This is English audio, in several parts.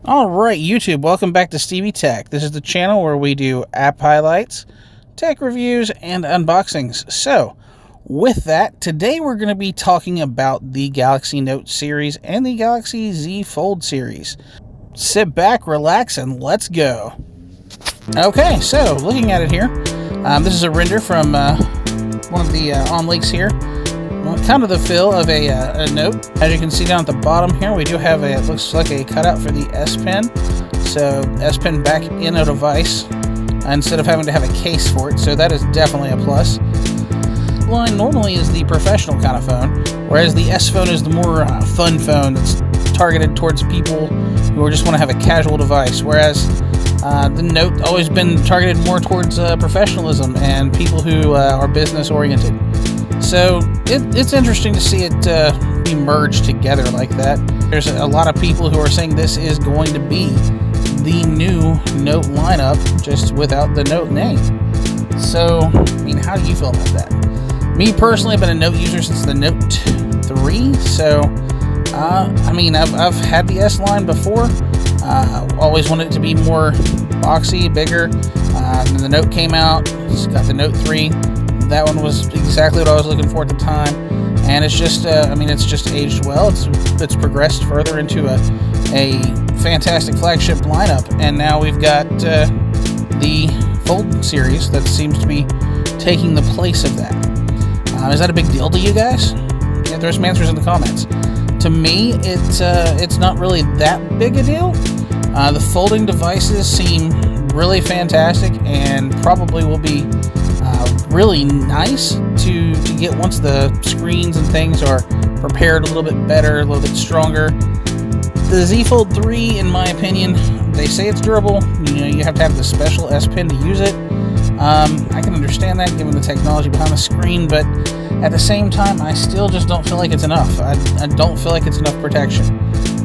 Alright, YouTube, welcome back to Stevie Tech. This is the channel where we do app highlights, tech reviews, and unboxings. So, with that, today we're going to be talking about the Galaxy Note series and the Galaxy Z Fold series. Sit back, relax, and let's go. Okay, so, looking at it here, this is a render from one of the on-leaks here. Kind of the feel of a Note. As you can see down at the bottom here, we do have it looks like a cutout for the S Pen. So S Pen back in a device instead of having to have a case for it. So that is definitely a plus. Line normally is the professional kind of phone, whereas the S phone is the more fun phone that's targeted towards people who just want to have a casual device. Whereas the Note always been targeted more towards professionalism and people who are business oriented. So it's interesting to see it be merged together like that. There's a lot of people who are saying this is going to be the new Note lineup, just without the Note name. So, I mean, how do you feel about that? Me personally, I've been a Note user since the Note 3, so, I mean, I've had the S line before. Always wanted it to be more boxy, bigger. When the Note came out, it's got the Note 3. That one was exactly what I was looking for at the time, and it's just, I mean, it's just aged well. It's progressed further into a fantastic flagship lineup, and now we've got the Fold series that seems to be taking the place of that. Is that a big deal to you guys? Yeah, throw some answers in the comments. To me, it's not really that big a deal. The folding devices seem really fantastic, and probably will be really nice to get once the screens and things are prepared a little bit better, a little bit stronger. The Z Fold 3, in my opinion, they say it's durable. You know, you have to have the special S Pen to use it. I can understand that given the technology behind the screen, but at the same time, I still just don't feel like it's enough. I don't feel like it's enough protection.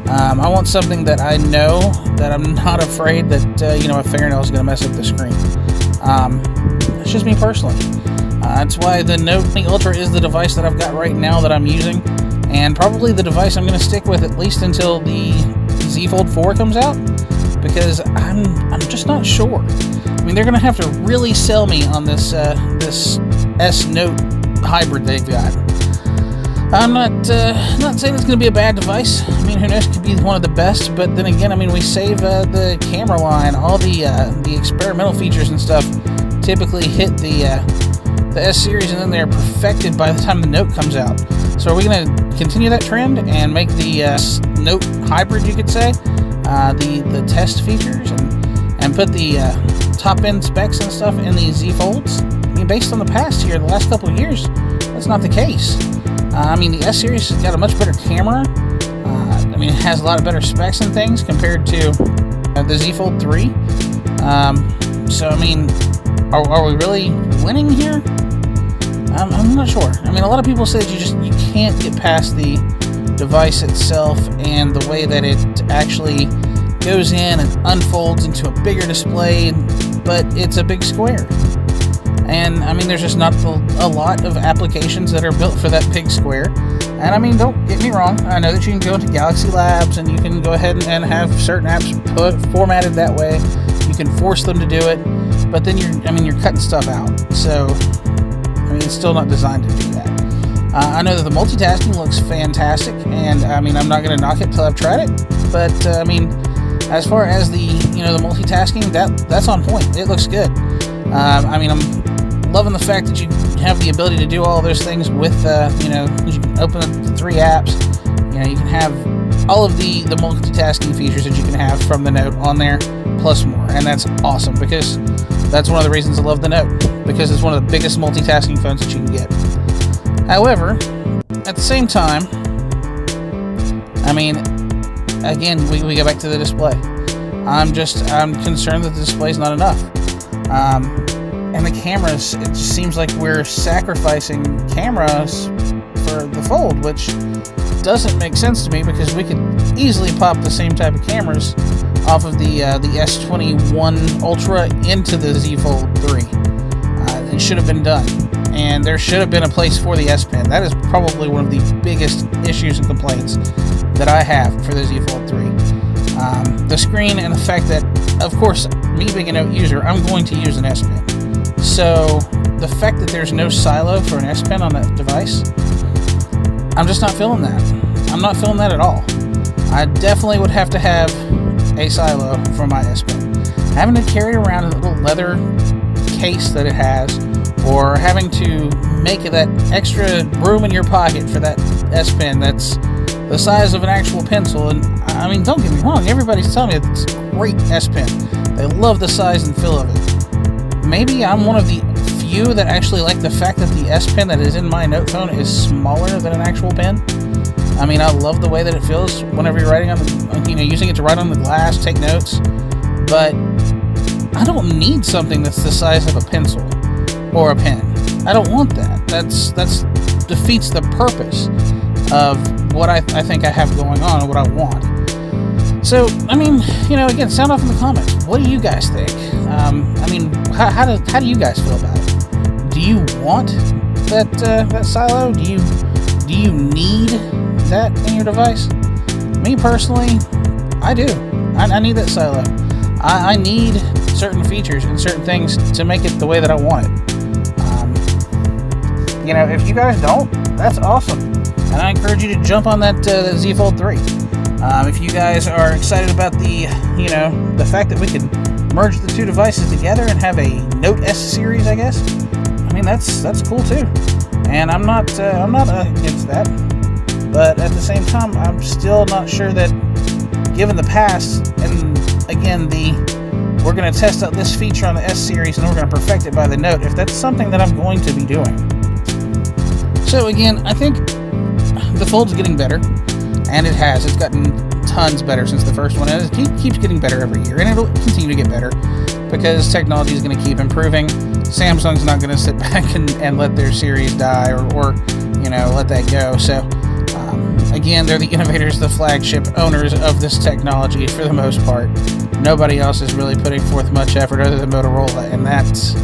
I want something that I know that I'm not afraid that, you know, a fingernail is going to mess up the screen. It's just me personally. That's why the Note Ultra is the device that I've got right now that I'm using, and probably the device I'm going to stick with at least until the Z Fold 4 comes out, because I'm just not sure. I mean, they're going to have to really sell me on this this S Note hybrid they've got. I'm not saying it's going to be a bad device. I mean, who knows? It could be one of the best. But then again, I mean, we save the camera line, all the experimental features and stuff typically hit the S series, and then they're perfected by the time the Note comes out. So are we going to continue that trend and make the Note hybrid, you could say, the test features and put the top end specs and stuff in the Z Folds? I mean, based on the past here, the last couple of years, that's not the case. I mean, the S series has got a much better camera. I mean, it has a lot of better specs and things compared to the Z Fold 3. So, I mean, are we really winning here? I'm not sure. I mean, a lot of people say that you can't get past the device itself and the way that it actually goes in and unfolds into a bigger display, but it's a big square. And, I mean, there's just not a lot of applications that are built for that big square. And, I mean, don't get me wrong. I know that you can go into Galaxy Labs and you can go ahead and have certain apps formatted that way. You can force them to do it. But then you're cutting stuff out. So, I mean, it's still not designed to do that. I know that the multitasking looks fantastic. And, I mean, I'm not going to knock it till I've tried it. But, I mean, as far as the multitasking, that's on point. It looks good. I mean, I'm loving the fact that you have the ability to do all those things with, you can open up the 3 apps. You know, you can have all of the multitasking features that you can have from the Note on there, plus more. And that's awesome, because that's one of the reasons I love the Note, because it's one of the biggest multitasking phones that you can get. However, at the same time, I mean, again, we go back to the display. I'm concerned that the display is not enough. And the cameras, it just seems like we're sacrificing cameras for the Fold, which doesn't make sense to me, because we could easily pop the same type of cameras off of the S21 Ultra into the Z Fold 3. It should have been done, and there should have been a place for the S Pen. That is probably one of the biggest issues and complaints that I have for the Z Fold 3. The screen and the fact that, of course, me being a Note user, I'm going to use an S Pen. So the fact that there's no silo for an S Pen on that device, I'm just not feeling that. I'm not feeling that at all. I definitely would have to have a silo for my S Pen. Having to carry around a little leather case that it has, or having to make that extra room in your pocket for that S Pen that's the size of an actual pencil. And I mean, don't get me wrong, everybody's telling me it's a great S Pen. They love the size and feel of it. Maybe I'm one of the few that actually like the fact that the S Pen that is in my Note phone is smaller than an actual pen. I mean, I love the way that it feels whenever you're writing on the, using it to write on the glass, take notes. But I don't need something that's the size of a pencil or a pen. I don't want that. That's defeats the purpose of what I think I have going on and what I want. So, I mean, again, sound off in the comments. What do you guys think? I mean, how do you guys feel about it? Do you want that silo? Do you need that in your device? Me personally, I do. I need that silo. I need certain features and certain things to make it the way that I want it. If you guys don't, that's awesome. And I encourage you to jump on that Z Fold 3. If you guys are excited about the fact that we can merge the two devices together and have a Note S series, I guess. I mean, that's cool too. And I'm not against that. But at the same time, I'm still not sure that, given the past, and again, we're going to test out this feature on the S series and we're going to perfect it by the Note, if that's something that I'm going to be doing. So again, I think the Fold's getting better, and it has. It's gotten tons better since the first one, and it keeps getting better every year, and it'll continue to get better because technology is going to keep improving. Samsung's not going to sit back and let their series die or let that go. So again, they're the innovators, the flagship owners of this technology for the most part. Nobody else is really putting forth much effort other than Motorola, and that's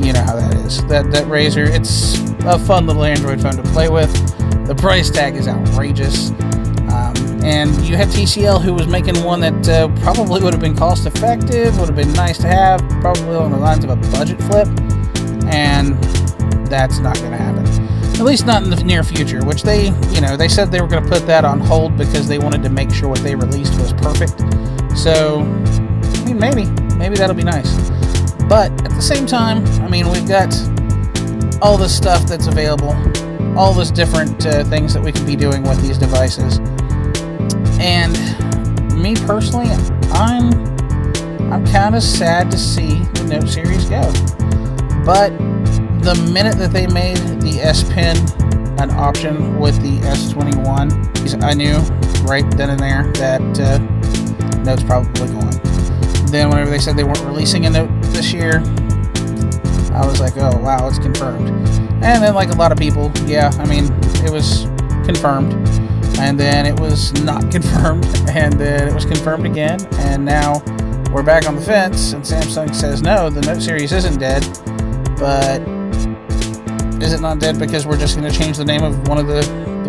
you know how that is. That Razr, it's a fun little Android phone to play with. The price tag is outrageous. And you had TCL, who was making one that probably would have been cost effective, would have been nice to have, probably on the lines of a budget flip, and that's not going to happen. At least not in the near future, which they said they were going to put that on hold because they wanted to make sure what they released was perfect. So, I mean, maybe that'll be nice. But at the same time, I mean, we've got all this stuff that's available, all this different things that we could be doing with these devices. And me personally, I'm kind of sad to see the Note series go. But the minute that they made the S Pen an option with the S21, I knew right then and there that Note's probably going. Then whenever they said they weren't releasing a Note this year, I was like, oh wow, it's confirmed. And then, like a lot of people, yeah, I mean, it was confirmed, and then it was not confirmed, and then it was confirmed again, and now we're back on the fence, and Samsung says, no, the Note series isn't dead. But is it not dead because we're just going to change the name of one of the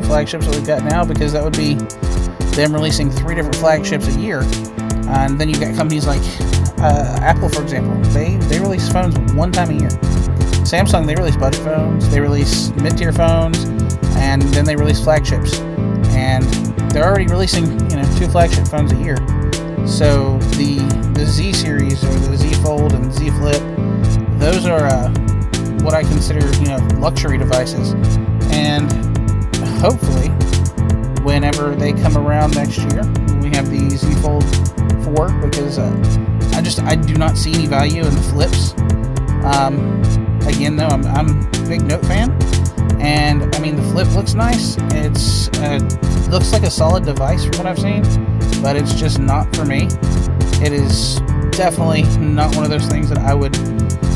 flagships that we've got now? Because that would be them releasing 3 different flagships a year. And then you've got companies like Apple, for example. They release phones one time a year. Samsung, they release budget phones, they release mid-tier phones, and then they release flagships. And they're already releasing 2 flagship phones a year. So the Z series, or the Z Fold and Z Flip, those are what I consider luxury devices. And hopefully, whenever they come around next year, we have the Z Fold 4, because I do not see any value in the flips. Again, though, I'm a big Note fan, and I mean, the flip looks nice. It's looks like a solid device from what I've seen, but it's just not for me. It is definitely not one of those things that I would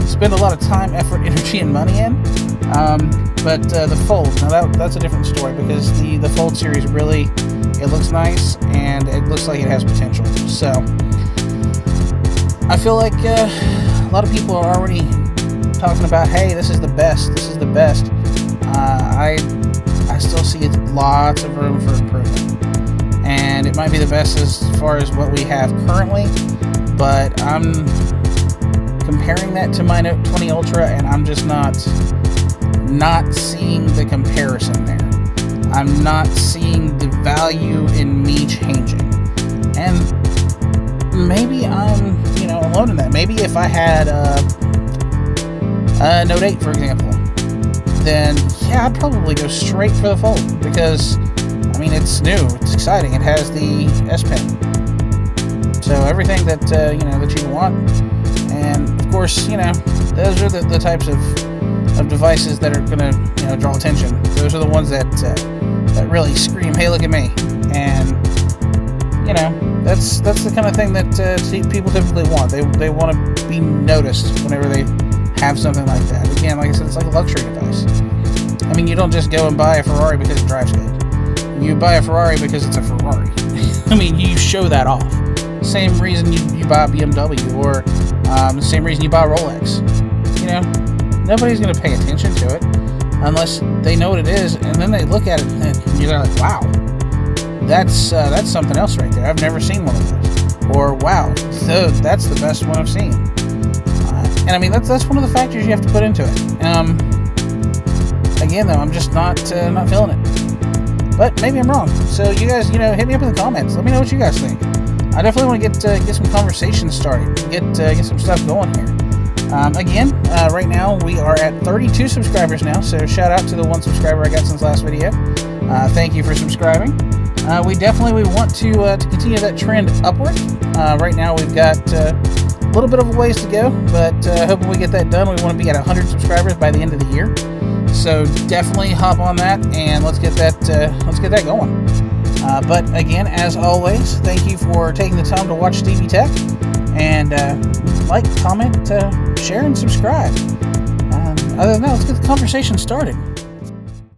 spend a lot of time, effort, energy, and money in. But the Fold, now that's a different story, because the Fold series really, it looks nice, and it looks like it has potential. So I feel like a lot of people are already talking about, hey, this is the best. I still see lots of room for improvement. and it might be the best as far as what we have currently, but I'm comparing that to my Note 20 Ultra, and I'm just not seeing the comparison there. I'm not seeing the value in me changing. And maybe I'm, alone in that. Maybe if I had a Note 8, for example, then yeah, I'd probably go straight for the Fold, because it's new, it's exciting, it has the S Pen, so everything that that you want. And of course, those are the types of devices that are gonna draw attention. Those are the ones that really scream, "Hey, look at me!" And that's the kind of thing that people typically want. They want to be noticed whenever they have something like that. Again, like I said, it's like a luxury device. You don't just go and buy a Ferrari because it drives good. You buy a Ferrari because it's a Ferrari. You show that off. Same reason you buy a BMW, or the same reason you buy a Rolex. Nobody's going to pay attention to it unless they know what it is, and then they look at it and you're like, wow, that's something else right there. I've never seen one of those. Or wow, that's the best one I've seen. And that's one of the factors you have to put into it. Again, though, I'm just not feeling it. But maybe I'm wrong. So you guys, hit me up in the comments. Let me know what you guys think. I definitely want to get some conversations started. Get some stuff going here. Again, right now we are at 32 subscribers now. So shout out to the 1 subscriber I got since last video. Thank you for subscribing. We definitely want to continue that trend upward. Right now we've got a little bit of a ways to go, but hoping we get that done. We want to be at 100 subscribers by the end of the year. So definitely hop on that, and let's get that going. But again, as always, thank you for taking the time to watch Stevie Tech, and like, comment, share, and subscribe. Other than that, let's get the conversation started.